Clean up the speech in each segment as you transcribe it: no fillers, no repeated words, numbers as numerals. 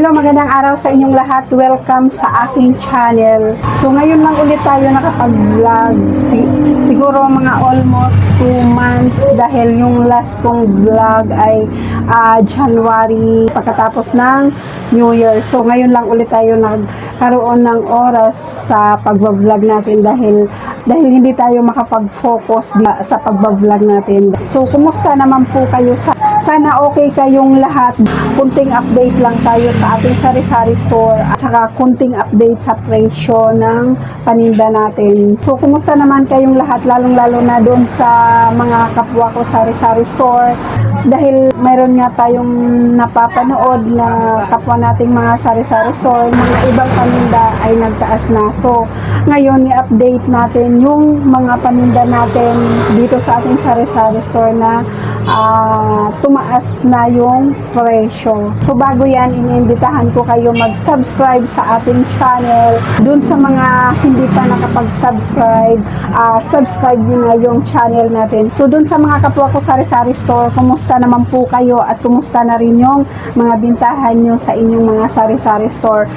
Hello, magandang araw sa inyong lahat. Welcome sa aking channel. So ngayon lang ulit tayo nakapag-vlog. Siguro mga almost 2 months dahil yung last kong vlog ay January pagkatapos ng New Year. So ngayon lang ulit tayo nagkaroon ng oras sa pag-vlog natin dahil hindi tayo makapag-focus sa pag-vlog natin. So kumusta naman po kayo? Sana okay kayong lahat. Kunting update lang tayo sa ating sari-sari store at saka kunting update sa presyo ng paninda natin. So kumusta naman kayong lahat, lalong-lalo na doon sa mga kapwa ko sari-sari store dahil mayroon nga tayong napapanood na kapwa nating mga sari-sari store, mga ibang paninda ay nagtaas na. So ngayon i-update natin yung mga paninda natin dito sa ating sari-sari store na tumaas na yung presyo. So bago yan, iniimbitahan ko kayo mag-subscribe sa ating channel. Dun sa mga hindi pa nakapag-subscribe, subscribe nyo na yung channel natin. So dun sa mga kapwa ko sari-sari store, kumusta naman po kayo at kumusta na rin yung mga bintahan nyo sa inyong mga sari-sari store.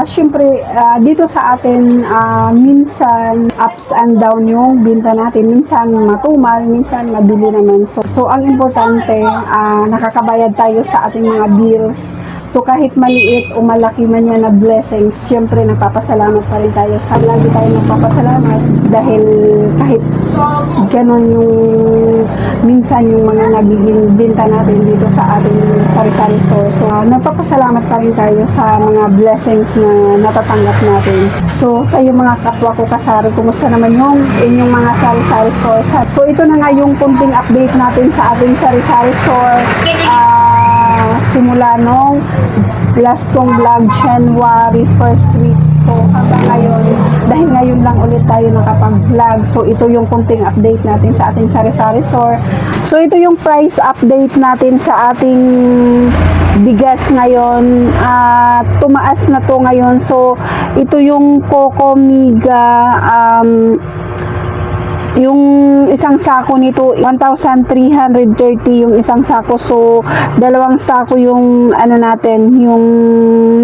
Syempre, dito sa atin, minsan ups and down yung binta natin. Minsan matumal, minsan mabili naman. So ang importante, nakakabayad tayo sa ating mga bills. So kahit maliit o malaki man yan na blessings, syempre nagpapasalamat pa rin tayo. Lagi tayo nagpapasalamat dahil kahit ganon yung minsan yung mga nagiging binta natin dito sa ating sari-sari store. So nagpapasalamat pa rin tayo sa mga blessings na natatanggap natin. So kayo mga kapwa ko kasari, kumusta naman yung inyong mga sari-sari store? So ito na nga yung kunting update natin sa ating sari-sari store. Simula nung last kong vlog, January 1st week. So hanggang ngayon, dahil ngayon lang ulit tayo nakapag-vlog. So ito yung kunting update natin sa ating sari-sari store. So ito yung price update natin sa ating bigas ngayon. Tumaas na to ngayon. So ito yung Coco Mega, yung isang sako nito 1,330 yung isang sako. So dalawang sako yung natin, yung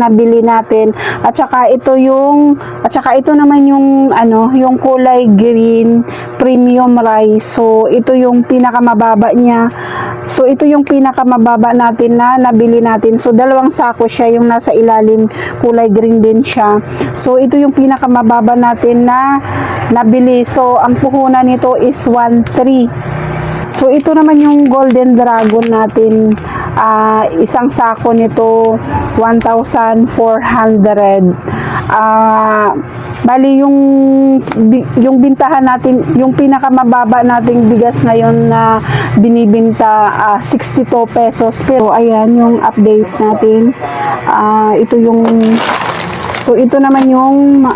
nabili natin. At saka ito naman yung yung kulay green premium rice. So ito yung pinakamababa niya. So ito yung pinakamababa natin na nabili natin. So dalawang sako siya, yung nasa ilalim kulay green din siya. So ito yung pinakamababa natin na nabili. So ang puhunan nito is 1,300. So ito naman yung Golden Dragon natin. Isang sako nito 1,400. Bali yung bintahan natin, yung pinakamababa nating bigas ngayon na binibinta 62 pesos. Pero ayan yung update natin. Ito yung ito naman yung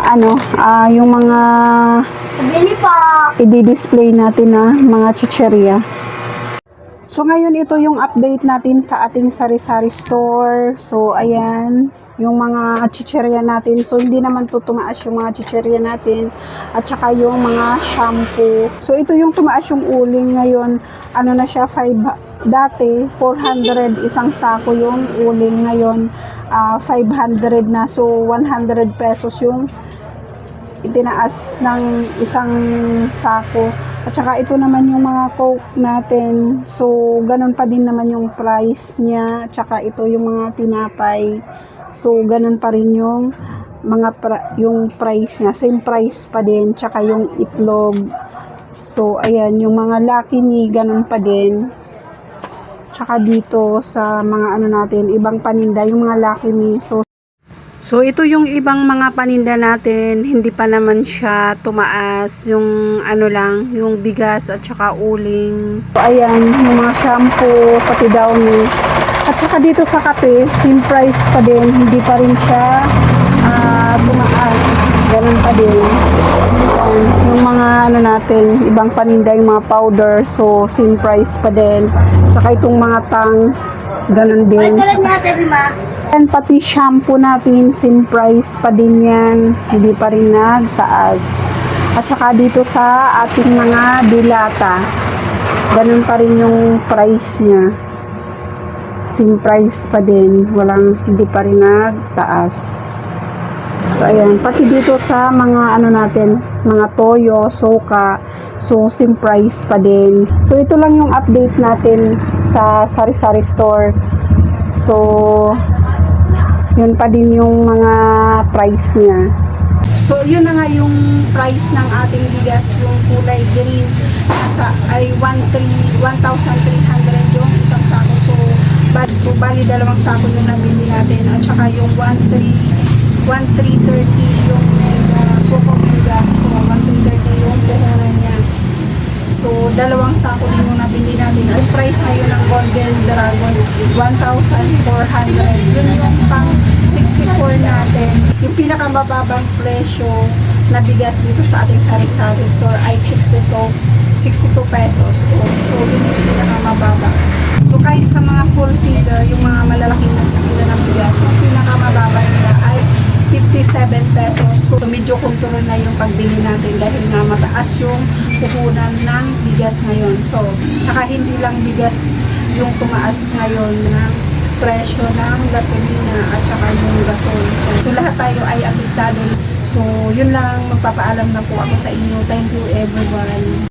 yung mga i-display natin na mga chicheria. So ngayon ito yung update natin sa ating sari-sari store. So ayan yung mga chicheria natin. So hindi naman tumaas yung mga chicheria natin at saka yung mga shampoo. So ito yung tumaas yung uling ngayon. Na siya, dati 400 isang sako yung uling, ngayon 500 na. So 100 pesos yung itinaas ng isang sako. At saka ito naman yung mga Coke natin. So ganun pa din naman yung price niya. At saka ito yung mga tinapay. So ganun pa rin yung mga yung price niya. Same price pa din. Tsaka yung itlog. So ayan, yung mga Lucky Me ganun pa din. Tsaka dito sa mga natin, ibang paninda, yung mga Lucky Me. So ito yung ibang mga paninda natin, hindi pa naman siya tumaas, yung lang, yung bigas at saka uling. So ayan, yung mga shampoo, pati downy. At saka dito sa kape, same price pa din, hindi pa rin siya tumaas. Ganun pa din. Yung mga natin, ibang paninda, yung mga powder, so same price pa din. Saka itong mga tangs, ganun din. And pati shampoo natin, same price pa din yan, hindi pa rin nagtaas. At saka dito sa ating mga dilata, ganun pa rin yung price niya. same price pa din, hindi pa rin nagtaas. So ayan, pati dito sa mga ano natin, mga toyo, soka, so same price pa din. So ito lang yung update natin sa sari-sari store. So yun pa din yung mga price niya. So yun na nga yung price ng ating bigas, yung kulay green ay 1,300 yung isang sako. So bali dalawang sako yung nabili natin, at saka yung 1,330 yung coco mega. So 1,330 yung puhunan niya. So dalawang sako din yung nabili natin. Ang price ngayon ng Golden Dragon 1,400. Yun yung pang 64 natin. Yung pinakamababang presyo na bigas dito sa ating sari-sari store ay 62 pesos. So yun yung pinakamababa. So kahit sa mga wholesaler, yung mga malalaking nagtitinda ng bigas, yung pinakamababa nila ay 57 pesos. So medyo kontrol na yung pagbili natin dahil nga mataas yung puhunan ng bigas ngayon. So tsaka hindi lang bigas yung tumaas ngayon ng presyo ng gasolina at saka yung gasol. So lahat tayo ay apektado. So yun lang, magpapaalam na po ako sa inyo. Thank you everyone.